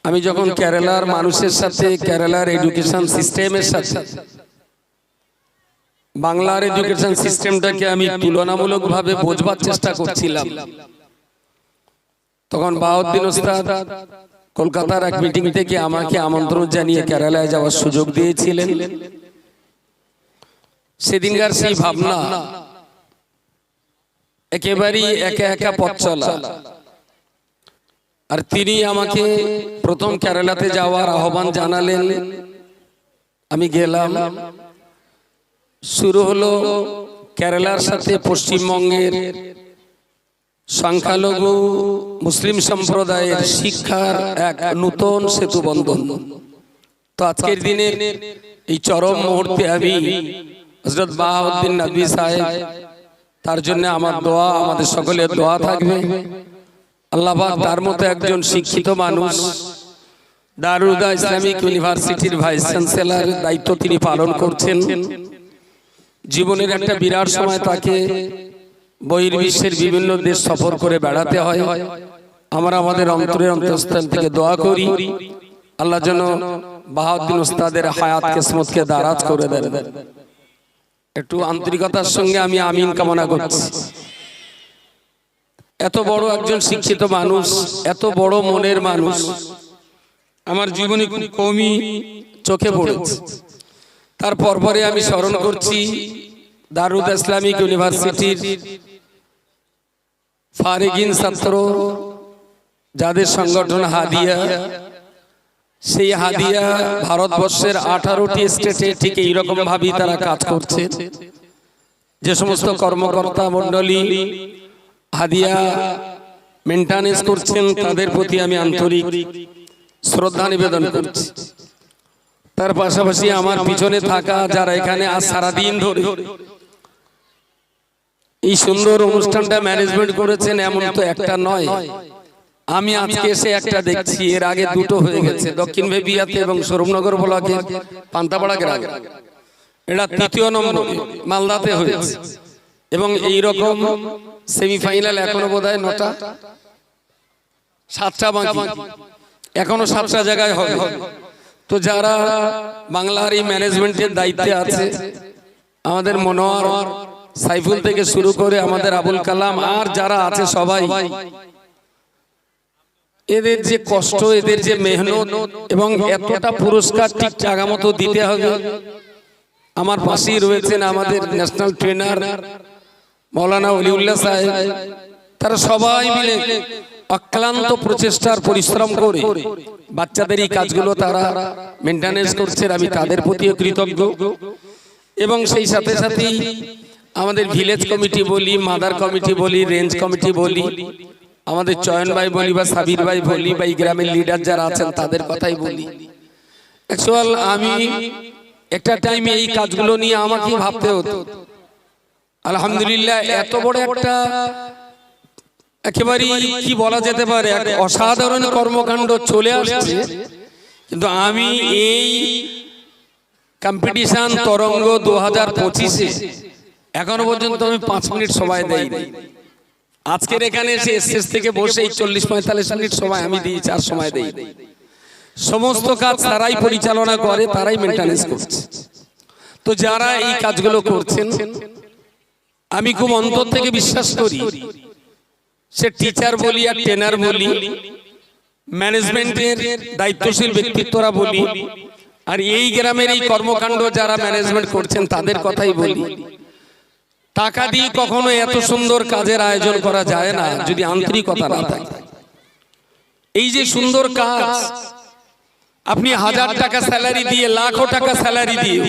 আমি যখন কেরালার মানুষের সাথে, কেরালার এডুকেশন সিস্টেমের সাথে বাংলার এডুকেশন সিস্টেমটাকে আমি তুলনামূলকভাবে বোঝবার চেষ্টা করছিলাম, তখন বাহাউদ্দিন ওস্তাদ কলকাতার এক মিটিং থেকে আমাকে আমন্ত্রণ জানিয়ে কেরালায় যাওয়ার সুযোগ দিয়েছিলেন। সেদিনকার সেই ভাবনা একেবারেই একা একা পথ চলা, আর তিনি আমাকে প্রথম কেরালাতে যাওয়ার আহ্বান জানালেন। আমি গেলাম। শুরু হলো কেরালার সাথে পশ্চিমবঙ্গের সংখ্যালঘু মুসলিম সম্প্রদায়ের শিক্ষার এক নূতন সেতু বন্ধন। তো আজকের দিনে এই চরম মুহূর্তে আমি হযরত বাহাউদ্দিন নদভী সাহেব, তার জন্য আমার দোয়া, আমাদের সকলের দোয়া থাকবে। আল্লাহ পাক তার মতো একজন শিক্ষিত মানুষ, দারুল হুদা ইসলামিক ইউনিভার্সিটির ভাইস চ্যান্সেলর দায়িত্ব তিনি পালন করছেন। জীবনের একটা বিরাট সময় তাকে বহির্বিশ্বের বিভিন্ন দেশ সফর করে বেড়াতে হয়। আমরা আমাদের অন্তরের অন্তঃস্থল থেকে দোয়া করি আল্লাহ যেন বাহাউদ্দিন ওস্তাদের হায়াত কিসমতকে দারাজ করে দেন। একটু আন্তরিকতার সঙ্গে আমি আমিন কামনা করছি। এত বড় একজন শিক্ষিত মানুষ, এত বড় মনের মানুষ আমার জীবনে খুব কমই চোখে পড়েছে। তার পরপরে আমি স্মরণ করছি দারুল হুদা ইসলামিক ইউনিভার্সিটির ফারিগিন ছাত্র, যাদের সংগঠন হাদিয়া, সেই হাদিয়া ভারতবর্ষের 18টি স্টেটে ঠিক এইরকম ভাবেই তারা কাজ করছে। যে সমস্ত কর্মকর্তা মণ্ডলী হাদিয়া মেইনটেনেন্স করছেন তাদের প্রতি আমি আন্তরিক শ্রদ্ধা নিবেদন করছি। তার পাশাপাশি আমার পিছনে থাকা যারা এখানে আজ সারাদিন ধরে এই সুন্দর অনুষ্ঠানটা ম্যানেজমেন্ট করেছেন, এমন তো একটা নয়। আমি আজকে এসে একটা দেখছি, এর আগে দুটো হয়ে গেছে, দক্ষিণ বেবিয়াতে এবং সরুমনগর ব্লকের পান্তাপাড়া গ্রামে। এটা তৃতীয় নম্বর মালদাতে হয়েছে, এবং এইরকম সেমিফাইনাল এখনো বোধহয় 9টা 7টা বাকি, এখনো 7টা জায়গায় হবে। তো যারা বাংলার এই ম্যানেজমেন্টের দায়িত্বে আছে, আমাদের মনোয়ার সাইফুল থেকে শুরু করে আমাদের আবুল কালাম আর যারা আছে সবাই, এদের যে কষ্ট, এদের যে মেহনত এবং এতটা পুরস্কার ঠিক জায়গা মতো দিতে হবে। আমার পাশেই রয়েছেন আমাদের ন্যাশনাল ট্রেনার মৌলানা ওলিউল্লাহ সাহেব, তারা সবাই মিলে অক্লান্ত প্রচেষ্টার পরিশ্রম করে বাচ্চাদের এই কাজগুলো তারা মেইনটেনেন্স করছেন। আমি তাদের প্রতিও কৃতজ্ঞ। এবং সেই সাথে সাথে আমাদের ভিলেজ কমিটি বলি, মাদার কমিটি বলি, রেঞ্জ কমিটি বলি, আমাদের চয়ন ভাই বলি বা সাবির ভাই বলি, বা এই গ্রামের লিডার যারা আছেন তাদের কথাই বলি। অ্যাকচুয়াল আমি একটা টাইমে এই কাজগুলো নিয়ে আমাকে ভাবতে হতো। আলহামদুলিল্লাহ এত বড় একটা একেবারে কি বলা যেতে পারে এক অসাধারণ কর্মকাণ্ড চলে আসছে, কিন্তু আমি এই কম্পিটিশন তরঙ্গ 2025-এ এখনো পর্যন্ত আমি 5 মিনিট সময় দেইনি। আজকের এখানে এসে স্টেজ থেকে বসে 40-45 মিনিট সময় আমি দিয়েছি, আর সময় দেই। সমস্ত কাজ তারাই পরিচালনা করে, তারাই মেইনটেনেন্স করছে। তো যারা এই কাজগুলো করছেন আমি খুব অন্তর থেকে বিশ্বাস করি, সে টিচার বলি আর ট্রেনার বলি, ম্যানেজমেন্টের দায়িত্বশীল ব্যক্তিত্বরা বলি, আর এই গ্রামের এই কর্মকাণ্ড যারা ম্যানেজমেন্ট করছেন তাদের কথাই বলি। টাকা দিয়ে কখনো এত সুন্দর কাজের আয়োজন করা যায় না যদি আন্তরিকতা না থাকে। এই যে সুন্দর কাজ, আপনি 1000 টাকা স্যালারি দিয়ে, লাখো টাকা স্যালারি দিয়ে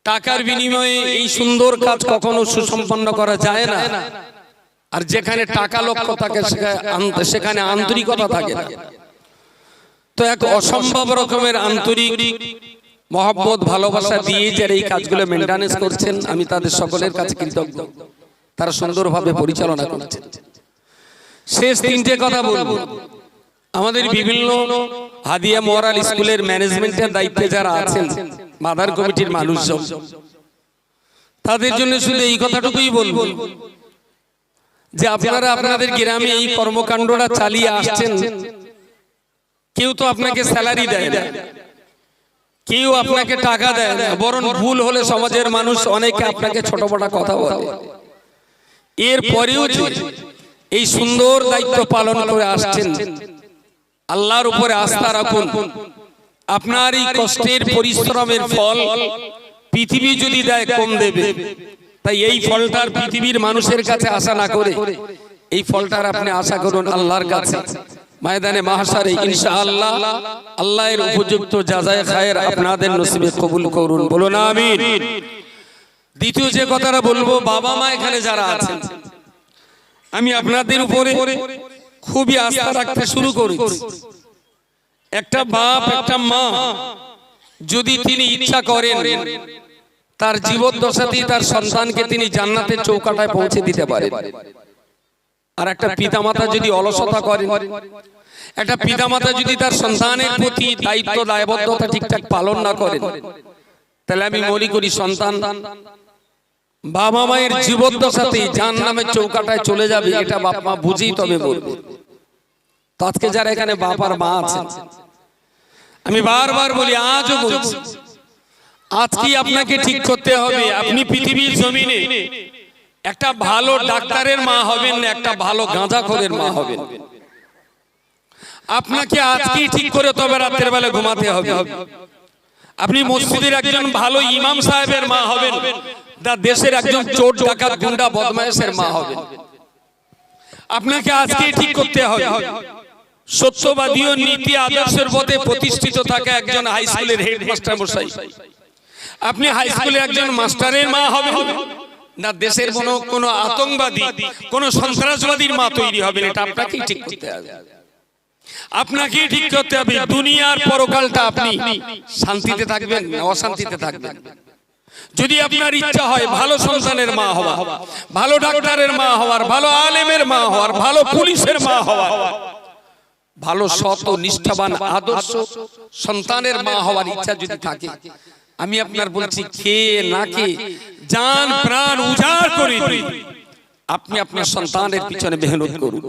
টাকার বিনিময়ে এই সুন্দর কাজ কখনো সুসম্পন্ন করা যায় না। আর যেখানে টাকা লক্ষ্য থাকে সেখানে আন্তরিকতা থাকে না। তো এক অসম্ভব রকমের আন্তরিক মহব্বত ভালোবাসা দিয়ে যারা এই কাজগুলো মেইনটেনেন্স করছেন, আমি তাদের সকলের কাছে কৃতজ্ঞ। তারা সুন্দরভাবে পরিচালনা করছেন। শেষ 3টে কথা বলবো। আমাদের বিভিন্ন হাদিয়া মোরাল স্কুলের ম্যানেজমেন্টের দায়িত্বে যারা আছেন, মাদার কমিটির মানুষজন, তাদের জন্য শুধু এই কথাটুকুই বলবো যে আপনারা আপনাদের গ্রামে এই কর্মকাণ্ডটা চালিয়ে আসছেন, কেউ তো আপনাকে স্যালারি দেয় না, কেউ আপনাকে টাকা দেয় না, বরং ভুল হলে সমাজের মানুষ অনেকে আপনাকে ছোট বড় কথা বলে। এরপরেও যে এই সুন্দর দায়িত্ব পালন করে আসছেন, আল্লাহর উপরে আস্থা রাখুন। আপনার এই কষ্টের পরিশ্রমের ফল পৃথিবী যদি দেয় কম দেবে, তাই এই ফলটার পৃথিবীর মানুষের কাছে আশা না করে এই ফলটার আপনি আশা করুন আল্লাহর কাছে। ময়দানে মাহশারে ইনশাআল্লাহ আল্লাহর উপযুক্ত জাযায়ে খায়ের আপনাদের নসিবে কবুল করুন, বলুন আমিন। দ্বিতীয় যে কথাটা বলবো, বাবা মা এখানে যারা আছেন, আমি আপনাদের উপরে খুবই আস্থা রাখতে শুরু করেছি। একটা বাপ একটা মা যদি তিনি ইচ্ছা করেন, তার জীবদ্দশাতেই তার সন্তানকে তিনি জান্নাতের চৌকাঠায় পৌঁছে দিতে পারেন। আর একটা পিতামাতা যদি অলসতা করেন, একটা পিতামাতা যদি তার সন্তানের প্রতি দায়িত্ব দায়বদ্ধতা ঠিকঠাক পালন না করেন, তাহলে আমি মনে করি সন্তান বাবা মায়ের জীবদ্দশাতেই জাহান্নামের চৌকাঠায় চলে যাবে। এটা বাপ মা বুঝেই তবে বলবে। তো আজকে যারা এখানে বাপ আর মা আছেন, আমি বারবার বলি, আজও বলছি, আজকে আপনাকে ঠিক করতে হবে আপনি পৃথিবীর জমিনে একটা ভালো ডাক্তারের মা হবেন না একটা ভালো গাঁজাখোরের মা হবেন। আপনাকে আজকেই ঠিক করে তবে রাতের বেলা ঘুমাতে হবে। আপনি মসজিদের একজন ভালো ইমাম সাহেবের মা হবেন না দেশের একজন চোর ডাকাত গুন্ডা বদমায়েশের মা হবেন। আপনাকে আজকেই ঠিক করতে হবে সত্যবাদী ও নীতি আদর্শের পথে প্রতিষ্ঠিত থাকা একজন হাই স্কুলের হেডমাস্টার মশাই। আপনি হাই স্কুলে একজন মাস্টারের মা হবেন না দেশের কোন আতঙ্কবাদী কোন সন্ত্রাসবাদীর মা তৈরি হবেন। এটা আপনাকেই ঠিক করতে হবে। আপনাকেই ঠিক করতে হবে দুনিয়ার পরকালটা আপনি শান্তিতে থাকবেন না অশান্তিতে থাকবেন। যদি আপনার ইচ্ছা হয় ভালো সন্তানের মা হওয়া, ভালো ডাক্তারের মা হওয়ার, ভালো আলেমের মা হওয়ার, ভালো পুলিশের মা হওয়ার, ভালো সৎ ও নিষ্ঠাবান আদর্শ সন্তানের মা হওয়ার ইচ্ছা যদি থাকে, আমি আপনার বলছি খেয়ে না খেয়ে জান প্রাণ উজাড় করে দিন আপনি আপনার সন্তানের পিছনে মেহনত করুন।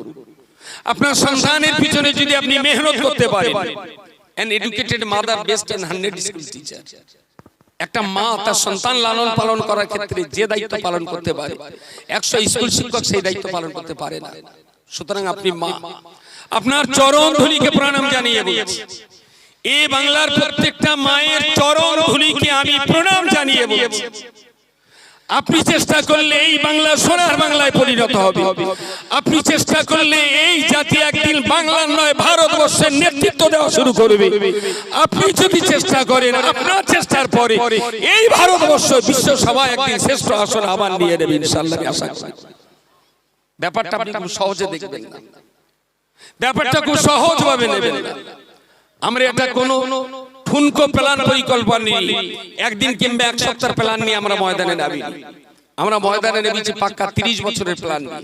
আপনার সন্তানের পিছনে যদি আপনি মেহনত করতে পারেন, an educated mother best than 100 school teacher। একটা মা তার সন্তান লালন পালন করার ক্ষেত্রে যে দায়িত্ব পালন করতে পারে 100 স্কুল শিক্ষক সেই দায়িত্ব পালন করতে পারে না। সুতরাং আপনি মা, আপনার চরণ ধুলিকে প্রণাম জানিয়ে বলছি, এই বাংলার প্রত্যেকটা মায়ের চরণ ধুলিকে আমি প্রণাম জানিয়ে বলছি, আপনি চেষ্টা করলে এই বাংলা সোনার বাংলায় পরিণত হবে। আপনি চেষ্টা করলে এই জাতি একদিন বাংলার নয় ভারতবর্ষের নেতৃত্ব দেওয়া শুরু করবে। আপনি যদি চেষ্টা করেন, আপনার চেষ্টার পরে এই ভারতবর্ষ বিশ্ব সভায় একদিন শ্রেষ্ঠ আসন আবার নিয়ে নেবে ইনশাআল্লাহ। আশা করি ব্যাপারটা আপনি খুব সহজে দেখবেন না, ব্যাপারটা খুব সহজভাবে নেবেন না। আমরা এটা কোনো ঠুনকো প্ল্যান পরিকল্পনা নিয়ে একদিন কিংবা এক সপ্তাহের প্ল্যান নিয়ে আমরা ময়দানে নামি। আমরা ময়দানে নেমেছি পাক্কা 30 বছরের প্ল্যান নিয়ে।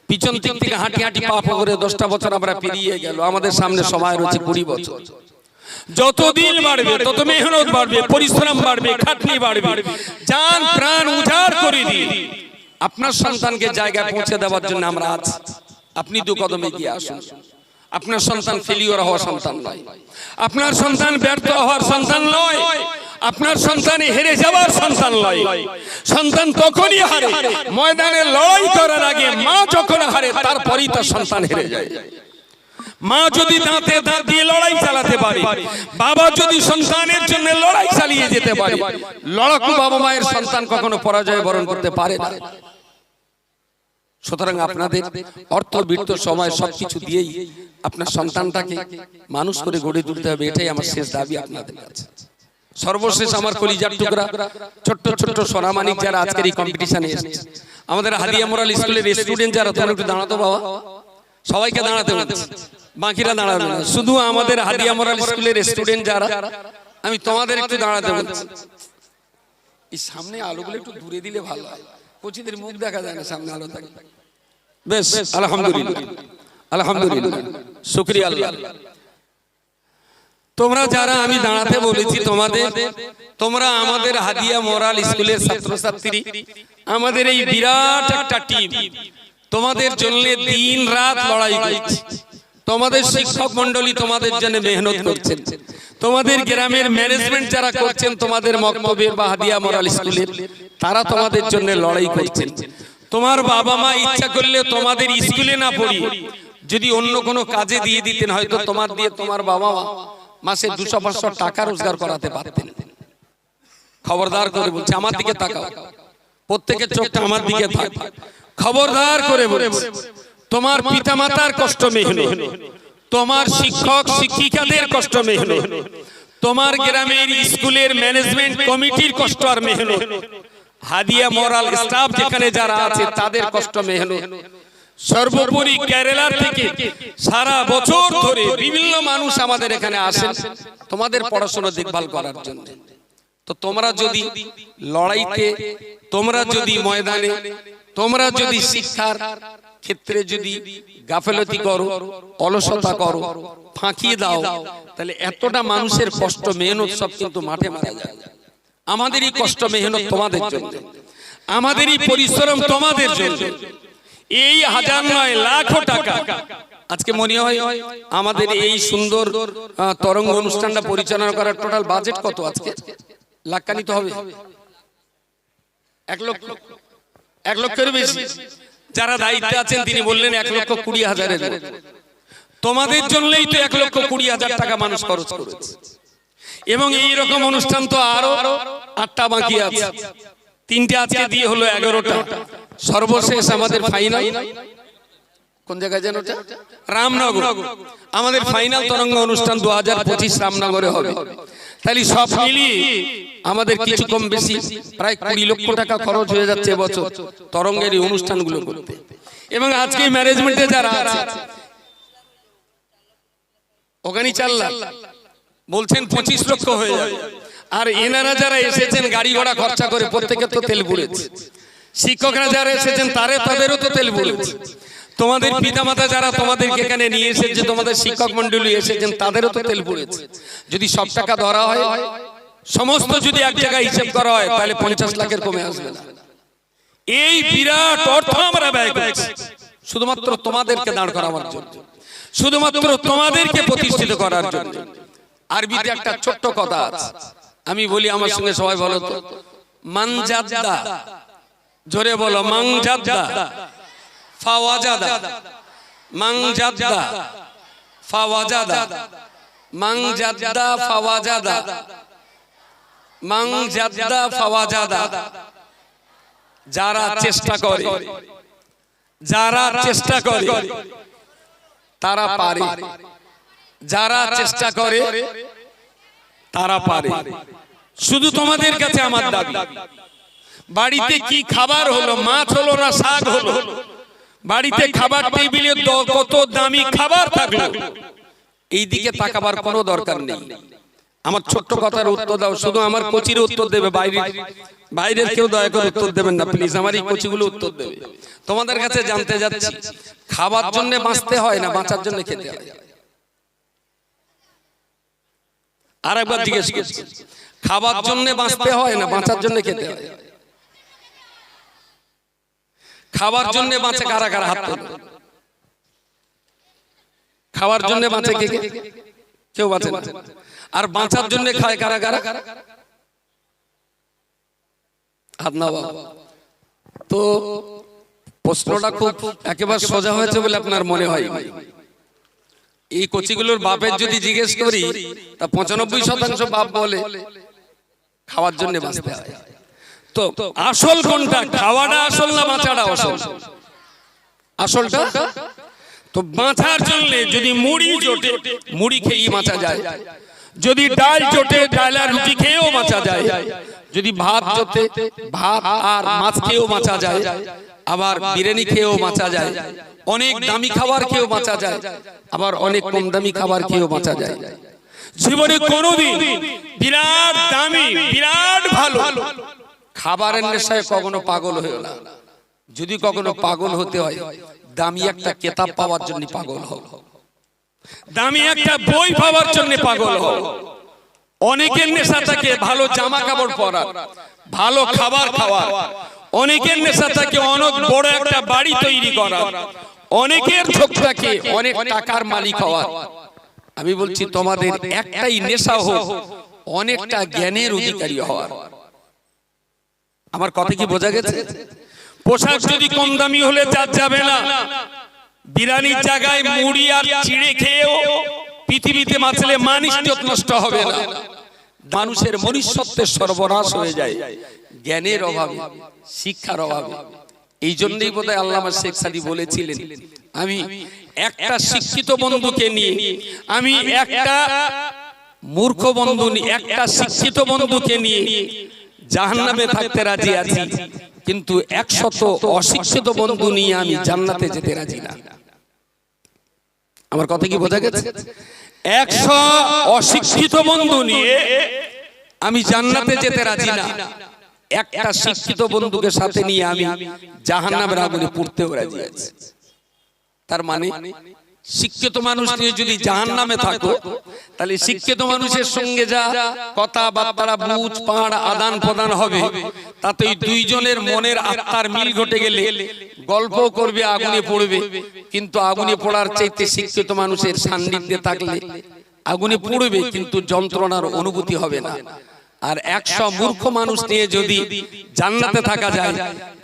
পিছন দিক থেকে হাঁটি হাঁটি পা পড়ে 10টা বছর আমরা পেরিয়ে গেল। আমাদের সামনে সময় রয়েছে 20 বছর। যত দিন বাড়বে তত মেহনত বাড়বে, পরিশ্রম বাড়বে, খাটনি বাড়বে, জান প্রাণ উজাড় করে দিয়ে আপনার সন্তানকে জায়গায় পৌঁছে দেওয়ার জন্য আমরা আছি। আপনি 2 কদম এগিয়ে আসুন। আপনার সন্তান ফেলিওর হওয়ার সন্তান নয়, আপনার সন্তান ব্যর্থ হওয়ার সন্তান নয়, আপনার সন্তান হেরে যাওয়ার সন্তান নয়। সন্তান তখনই হারে ময়দানে লড়াই করার আগে। মা যখন হারে তারপরেই তার সন্তান হেরে যায়। মা যদি দাঁতে দাঁত দিয়ে লড়াই চালাতে পারে, বাবা যদি সন্তানের জন্য লড়াই চালিয়ে যেতে পারে, লড়াকু বাবা মায়ের সন্তান কখনো পরাজয় বরণ করতে পারে না। সুতরাং আপনাদের অর্থ বৃত্ত সময় সবকিছু দিয়েই আপনার সন্তানটাকে মানুষ করে গড়ে তুলতে হবে। এটাই আমার শেষ দাবি আপনাদের কাছে। সর্বশেষ আমার কলিজার টুকরা ছোট্ট ছোট্ট সোনামানিক যারা আজকের এই কম্পিটিশনে এসেছে, আমাদের হাদিয়া মোরাল স্কুলের স্টুডেন্ট যারা, তোমরা একটু দাঁড়াতো বাবা, সবাইকে দাঁড়াতে বলছি, বাকিরা দাঁড়াবে না। শুধু আমাদের হাদিয়া মোরাল স্কুলের স্টুডেন্ট যারা, আমি তোমাদের একটু দাঁড়াতে বলছি। এই সামনে আলোগুলো একটু দূরে দিলে ভালো হয়, কোচিদের মুখ দেখা যায় না সামনে আলো থাকে। বেশ, আলহামদুলিল্লাহ আলহামদুলিল্লাহ, শুকরিয়া আল্লাহ। তোমরা যারা আমি দাঁড়াতে বলেছি তোমরা আমাদের হাদিয়া মোরাল স্কুলের ছাত্রছাত্রী, আমাদের এই বিরাট একটা টিম তোমাদের জন্য দিন রাত লড়াই করছে। তোমাদের শিক্ষক মন্ডলী তোমাদের জন্য মেহনত করছেন, তোমাদের গ্রামের ম্যানেজমেন্ট যারা করছেন, তোমাদের মক্তবের বা হাদিয়া মোরাল স্কুলের তারা তোমাদের জন্য লড়াই করছেন। তোমার বাবা মা ইচ্ছা করলে তোমাদের স্কুলে না পড়িয়ে যদি অন্য কোনো কাজে দিয়ে দিতেন, হয়তো তোমার দিয়ে তোমার বাবা মা মাসে 200-500 টাকা রোজগার করাতে পারতেন। খবরদার করে বলছি, আমার দিকে তাকাও, প্রত্যেকের চোখটা আমার দিকে থাক। খবরদার করে বলছি, তোমার পিতামাতার কষ্ট মেহনত, তোমার শিক্ষক শিক্ষিকাদের কষ্ট মেহনত, তোমার গ্রামের স্কুলের ম্যানেজমেন্ট কমিটির কষ্ট আর মেহনত, হাদিয়া মোরাল স্টাফ যেখানে যারা আছে তাদের কষ্ট মেহনত, সর্বোপরি কেরালা থেকে সারা বছর ধরে বিভিন্ন মানুষ আমাদের এখানে আসেন তোমাদের পড়াশোনা দেখভাল করার জন্য। তো তোমরা যদি লড়াইতে, তোমরা যদি ময়দানে, তোমরা যদি শিক্ষার ক্ষেত্রে যদি গাফেলতি করো, অলসতা করো, ফাঁকি দাও, তাহলে এতটা মানুষের কষ্ট মেহনত সব কিন্তু মাঠে মারা যায়। আমাদেরই কষ্ট মেহনত তোমাদের জন্য, আমাদেরই পরিশ্রম তোমাদের জন্য। এই হাজার নয় লাখো টাকা আজকে মনে হয় আমাদের এই সুন্দর তরঙ্গ অনুষ্ঠানটা পরিচালনা করার টোটাল বাজেট কত আজকে? লাখখানি তো হবে, 1 লক্ষের বেশি। যারা দায়িত্বে আছেন তিনি বললেন 1,20,000-এর। তোমাদের জন্যই তো 1,20,000 টাকা মানুষ খরচ করেছে। এবং এই রকম অনুষ্ঠান তো আরো 8টা বাকি আছে, 3টে আজকে দিয়ে হলো 11টা। সর্বশেষ আমাদের ফাইনাল কোন জায়গায় যেন, রামনগর। আমাদের ফাইনাল তরঙ্গ অনুষ্ঠান 2025 রামনগরে হবে। তাহলে সব মিলিয়ে আমাদের কিছু কম বেশি প্রায় 20 লক্ষ টাকা খরচ হয়ে যাচ্ছে এবছর তরঙ্গের এই অনুষ্ঠানগুলো করতে। এবং আজকে ম্যানেজমেন্টে যারা আছে ওখানে 4 লাখ বলছেন, 25 লক্ষ হয়ে যাবে। আর এনারা যারা এসেছেন গাড়ি ঘোড়া খরচা করে, প্রত্যেকের তো তেল পুড়েছে। শিক্ষকরা যারা এসেছেন তাদেরও তো তেল পুড়েছে। তোমাদের পিতামাতা যারা তোমাদেরকে এখানে নিয়ে এসেছে, তোমাদের শিক্ষক মন্ডলী এসেছেন, তাদেরও তো তেল পুড়েছে। যদি সব টাকা ধরা হয়, সমস্ত যদি এক জায়গায় হিসেব করা হয়, তাহলে 50 লাখের কমে আসবে না। এই বিরাট অর্থ আমরা ব্যয় করছি শুধুমাত্র তোমাদেরকে দাঁড় করাবার জন্য, শুধুমাত্র তোমাদেরকে প্রতিষ্ঠিত করার জন্য। আরবিতে একটা ছোট্ট কথা আছে, আমি বলি, আমার সঙ্গে সবাই বলো তো। মানজাদ্দা, জোরে বলো, মানজাদ্দা ফাওয়াজাদা, মানজাদ্দা ফাওয়াজাদা, মানজাদ্দা ফাওয়াজাদা, মানজাদ্দা ফাওয়াজাদা। যারা চেষ্টা করে, যারা চেষ্টা করে তারা পারে, যারা চেষ্টা করে তারা পারে। শুধু তোমাদের কাছে আমার দাবি, বাড়িতে কি খাবার হলো, মাছ হলো না শাক হলো, বাড়িতে খাবার টেবিলে কত দামি খাবার থাকলো, এই দিকে তাকাবার কোনো দরকার নেই। আমার ছোট্ট কথার উত্তর দাও, শুধু আমার কোচির উত্তর দেবে, বাইরের কেউ দয়া করে উত্তর দেবেন না প্লিজ, আমার এই কোচিগুলো উত্তর দেবে। তোমাদের কাছে জানতে যাচ্ছি, খাবার জন্য বাঁচতে হয় না বাঁচার জন্য খেতে হয়? আর একবার জিজ্ঞেস করছি, খাবার জন্য বাঁচতে হয় না বাঁচার জন্য খেতে হয়? খাবার জন্য বাঁচে কারা কারা? হাত তোলো। খাওয়ার জন্য বাঁচে কে কে? কেউ বাঁচে না। আর বাঁচার জন্য খায় কারা কারা? হাত না বাবা। তো প্রশ্নটা খুব একেবারে সোজা হয়েছে বলে আপনার মনে হয়? এই কোচিগুলোর বাপের যদি জিজ্ঞেস করি, তা 95% বাপ বলে খাওয়ার জন্য বাঁচতে হয়। তো আসল কোনটা, খাওয়াটা আসল না বাঁচাটা আসল? আসলটা তো বাঁচার জন্য যদি মুড়ি জোটে, মুড়ি খেয়েই বাঁচা যায়। যদি ডাল জোটে, ডাল আর রুটি খেয়েও বাঁচা যায়। যদি ভাত জোটে, ভাত আর মাছ খেয়েও বাঁচা যায়। আবার বিরিয়ানি খেয়েও বাঁচা যায়। অনেক দামি খাবার খেয়েও বাঁচা যায়, আবার অনেক কম দামি খাবার খেয়েও বাঁচা যায়। জীবনে কোনোদিন বিরাট দামি, বিরাট ভালো খাবারের নেশায় কখনো পাগল হয়েও না। যদি কখনো পাগল হতে হয়, দামি একটা কিতাব পাওয়ার জন্য পাগল হও, দামি একটা বই পাওয়ার জন্য পাগল হও। অনেকের নেশা থাকে ভালো জামা কাপড় পরা, ভালো খাবার খাওয়া। অনেকের নেশা থাকে অনেক বড় একটা বাড়ি তৈরি করা। অনেকের ঝোঁক থাকে অনেক টাকার মালিক হওয়ার। আমি বলছি তোমাদের একটাই নেশা হোক অনেকটা জ্ঞানের অধিকারী হওয়ার। আমার কথা কি বোঝা গেছে? পোশাক যদি কম দামি হলে যাবে না, বিরিয়ানির জায়গায় মুড়ি আর চিড়ে খেয়েও পৃথিবীতে বাঁচলে মানসিকত নষ্ট হবে না। মানুষের মনুষ্যত্বের সর্বনাশ হয়ে যায় জ্ঞানের অভাবে, শিক্ষার অভাবে। এই জন্যই বোধহয় আল্লামা শেখ সাদী বলেছিলেন, আমি একটা শিক্ষিত বন্ধুকে নিয়ে, আমি একটা মূর্খ বন্ধু নিয়ে, একটা শিক্ষিত বন্ধুকে নিয়ে জাহান্নামে থাকতে রাজি আছি, কিন্তু 100 অশিক্ষিত বন্ধু নিয়ে আমি জান্নাতে যেতে রাজি না। আমার কথা কি বোঝা গেছে? 100 অশিক্ষিত বন্ধু নিয়ে আমি জান্নাতে যেতে রাজি না, একটা শিক্ষিত বন্ধুকে সাথে নিয়ে আমি জাহান্নামের আগুনে পুড়তেও রাজি আছি। তার মানে শিক্ষিত মানুষ নিয়ে যদি জাহান্নামে থাকো, তাহলে শিক্ষিত মানুষের সঙ্গে যা কথাবার্তা বুঝ পাড় আদান প্রদান হবে, তাতে ওই দুইজনের মনের আত্মার মিল ঘটে গেলে গল্প করবে, আগুনে পড়বে। কিন্তু আগুনে পড়ার চাইতে শিক্ষিত মানুষের সান্নিধ্যে থাকলে আগুনে পড়বে কিন্তু যন্ত্রণার অনুভূতি হবে না। আর 100 মূর্খ মানুষ নিয়ে যদি জান্নাতে থাকা যায়,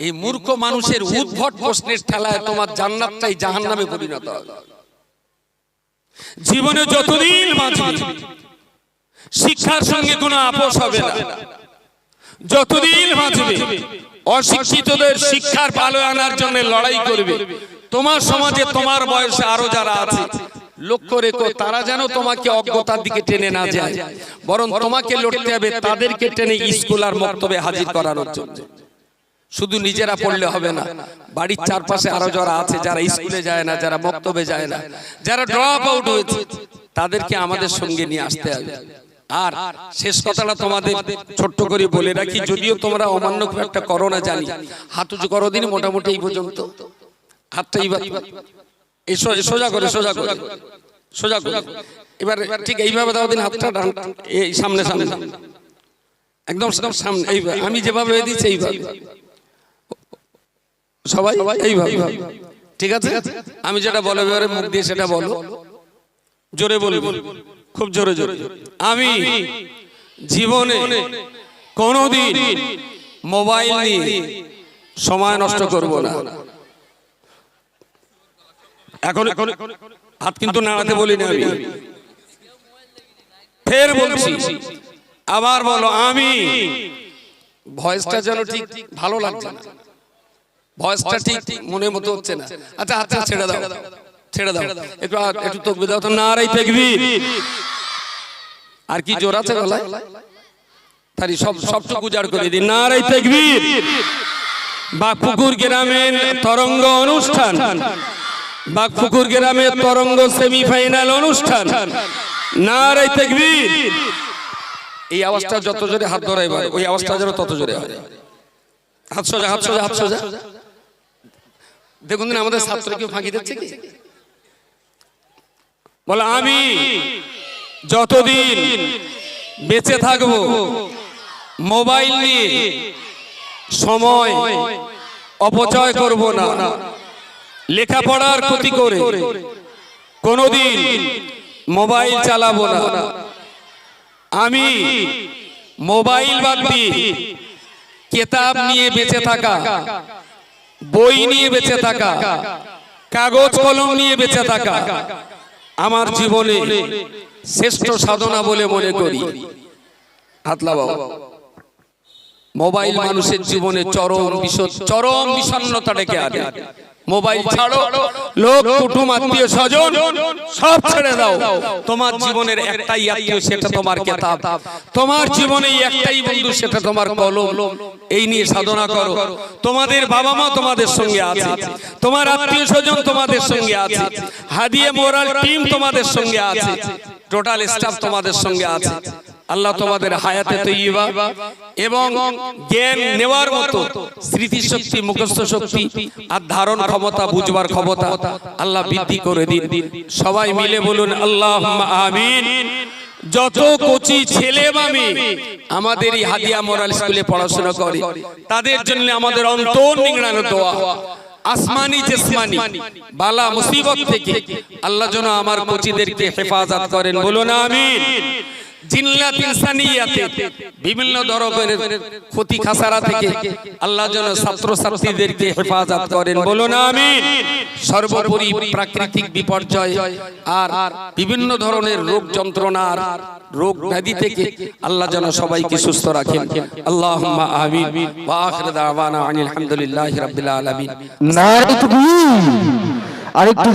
এই মূর্খ মানুষের উদ্ভট প্রশ্নের ঠেলায় তোমার জান্নাতটাই জাহান্নামে পরিণত হবে। জীবনে যতদিন বাঁচবে শিক্ষার সঙ্গে কোনো আপোষ হবে না। যতদিন বাঁচবে অশিক্ষিতদের শিক্ষার আলোয় আনার জন্য লড়াই করবে। তোমার সমাজে তোমার বয়সে আরো যারা আছে লক্ষ্য রেখো, তারা যেন তোমাকে অজ্ঞতার দিকে টেনে না যায়, বরং তোমাকে লড়তে হবে তাদেরকে টেনে স্কুল আর মক্তবে হাজির করানোর জন্য। শুধু নিজেরা পড়লে হবে না, বাড়ির চারপাশে আরো যারা আছে, যারা স্কুলে যায় না, যারা মক্তবে যায় না, যারা ড্রপ আউট হয়েছে, তাদেরকে আমাদের সঙ্গে নিয়ে আসতে হবে। আর শেষ কথাটা তোমাদের ছোট্ট করে বলে রাখি, যদিও তোমরা অমান্য খুব একটা করো না জানি, হাত উঁচু করো দিন মোটামুটি এই পর্যন্ত, হাতটা সোজা করে সোজা করে সোজা করে, এবার ঠিক এইভাবে দাও দিন হাতটা, এই সামনে সামনে একদম সামনে, এইভাবে আমি যেভাবে দিচ্ছি এইভাবে সবাই এইভাবে, ঠিক আছে? আমি যেটা বলে মুখ দিয়ে সেটা বলো, জোরে বলবো, খুব জোরে জোরে। আমি জীবনে কোনোদিন মোবাইল নিয়ে সময় নষ্ট করব না। এখন হাত কিন্তু নাড়াতে বলিনি আমি, ফের বলছি, আবার বলো। আমি ভয়েসটা যেন ঠিক ভালো লাগছে না, ভয়েসটা ঠিক মনের মতো হচ্ছে না। আচ্ছা আচ্ছা ছেড়ে দাও, ছেড়ে দাও, একটু তাকবীর দাও তো, নারায়ে তাকবীর। আর কি জোর আছে গলায়? তারি সবটুকু উজাড় করে দিন, নারায়ে তাকবীর। বাঘপুকুর গ্রামের তরঙ্গ অনুষ্ঠান, বাঘপুকুর গ্রামের তরঙ্গ সেমিফাইনাল অনুষ্ঠান, নারায়ে তাকবীর। এই আওয়াজটা যত জোরে হাত ধরাই পারে, ওই আওয়াজটা যেন তত জোরে হয়। হাত সোজা, হাত সোজা, হাত সোজা। দেখুন আমাদের ছাত্র কেউ ফাঁকি দিচ্ছে কি? বলে আমি যতদিন বেঁচে থাকবো মোবাইল নিয়ে সময় অপচয় করব না, লেখাপড়ার ক্ষতি করে কোনোদিন মোবাইল চালাবো না। আমি মোবাইল বাদ দিয়ে কিতাব নিয়ে বেঁচে থাকা, বই নিয়ে বেঁচে থাকা, কাগজ কলম নিয়ে বেঁচে থাকা আমার জীবনে শ্রেষ্ঠ সাধনা বলে মনে করি। হাত লাগাও। মোবাইল মানুষের জীবনে চরম বিষণ্ণতা ডেকে আনে। মোবাইল ছাড়ো, লোক কুটুম আত্মীয় স্বজন সব ছেড়ে দাও। তোমার জীবনের একটাই আত্মীয়, সেটা তোমার কিতাব। তোমার জীবনে একটাই বন্ধু, সেটা তোমার কলম। এই নিয়ে সাধনা করো। তোমাদের বাবা মা তোমাদের সঙ্গে আছে, তোমার আত্মীয় স্বজন তোমাদের সঙ্গে আছে, হাদিয়া মোরাল টিম তোমাদের সঙ্গে আছে, টোটাল স্টাফ তোমাদের সঙ্গে আছে। আল্লাহ তোমাদের হায়াতে তৈয়বা এবং জ্ঞান নেওয়ার মতো স্মৃতি শক্তি, মুখস্থ শক্তি আর ধারণ ক্ষমতা, বুঝবার ক্ষমতা আল্লাহ বৃদ্ধি করে দিন। সবাই মিলে বলুন আল্লাহুম্মা আমিন। যত কোচি ছেলে বা মেয়ে আমাদের এই হাদিয়া মোরাল স্কুলে পড়াশোনা করে, তাদের জন্য আমাদের অন্তর নিংড়ানো দোয়া। আসমানি জিসমানি বালা মুসিবত থেকে আল্লাহ যেন আমার কোচিদেরকে হেফাজত করেন, বলুন আমিন। জিন্নাত ইনসানিয়াতে বিভিন্ন ধরনের ক্ষতি খাসারা থেকে আল্লাহ যেন ছাত্র ছাত্রীদেরকে হেফাজত করেন, বলুন আমিন। সর্বোপরি প্রাকৃতিক বিপর্যয় আর বিভিন্ন ধরনের রোগ যন্ত্রণার রোগ ব্যাধি থেকে আল্লাহ যেন সবাইকে সুস্থ রাখেন, আল্লাহুম্মা আমিন। ওয়া আখিরু দাওয়ানা আনিল হামদুলিল্লাহি রাব্বিল আলামিন। নারে তাকবীর। আরেকটু